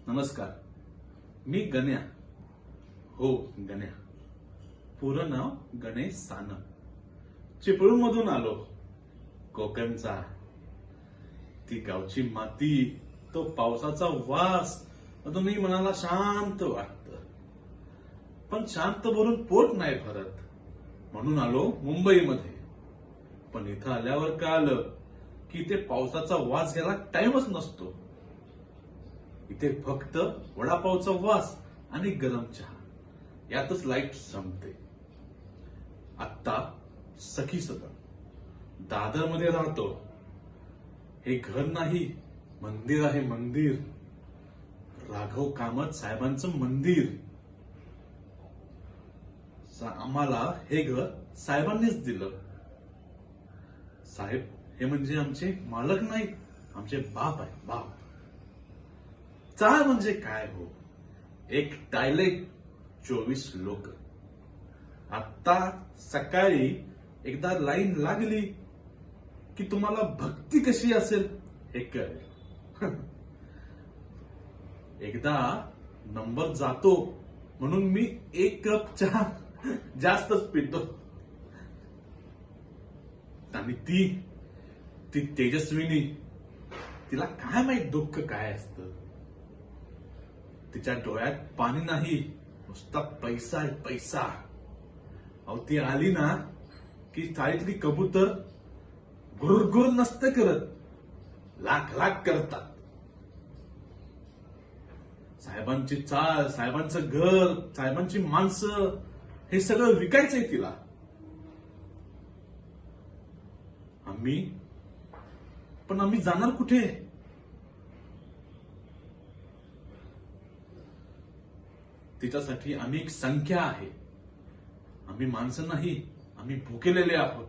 नमस्कार. मी गण्या. हो, गण्या. पूर्ण नाव गणेश सानप. चिपळूण मधून आलो. कोकणचा. ती गावची माती, तो पावसाचा वास अजूनही मनाला शांत वाटत. पण शांत भरून पोट नाही भरत. म्हणून आलो मुंबईमध्ये. पण इथं आल्यावर कळालं की इथे पावसाचा वास घ्यायला टाइमच नसतो. इथे फक्त वडापावचा वास आणि गरम चहा यातच लाईफ संपते. आत्ता सखी सदन दादर मध्ये राहतो. हे घर नाही, मंदिर आहे, मंदिर. राघव कामत साहेबांचं मंदिर. आम्हाला हे घर साहेबांनीच दिलं. साहेब हे म्हणजे आमचे मालक नाहीत, आमचे बाप आहे, बाप. चाळ म्हणजे काय हो? एक डायलेक्ट, 24 लोक. आता सकाळी एकदा लाईन लागली की तुम्हाला भक्ती कशी असेल हे कळेल. एकदा नंबर जातो म्हणून मी 1 कप चहा जास्तच पितो. आणि ती तेजस्विनी, तिला काय माहित दुःख काय असतं. तिच्या डोळ्यात पाणी नाही, नुसता पैसा आहे, पैसा. अहो ती आली ना की चाळीतली कबूतर गुरगुर नसते करत, लाख लाख करतात. साहेबांची चाळ, साहेबांचं घर, साहेबांची माणसं हे सगळं विकायचंय तिला. आम्ही जाणार कुठे? तिच्यासाठी आम्ही एक संख्या आहे. आम्ही माणसं नाही, आम्ही भुकेलेले आहोत.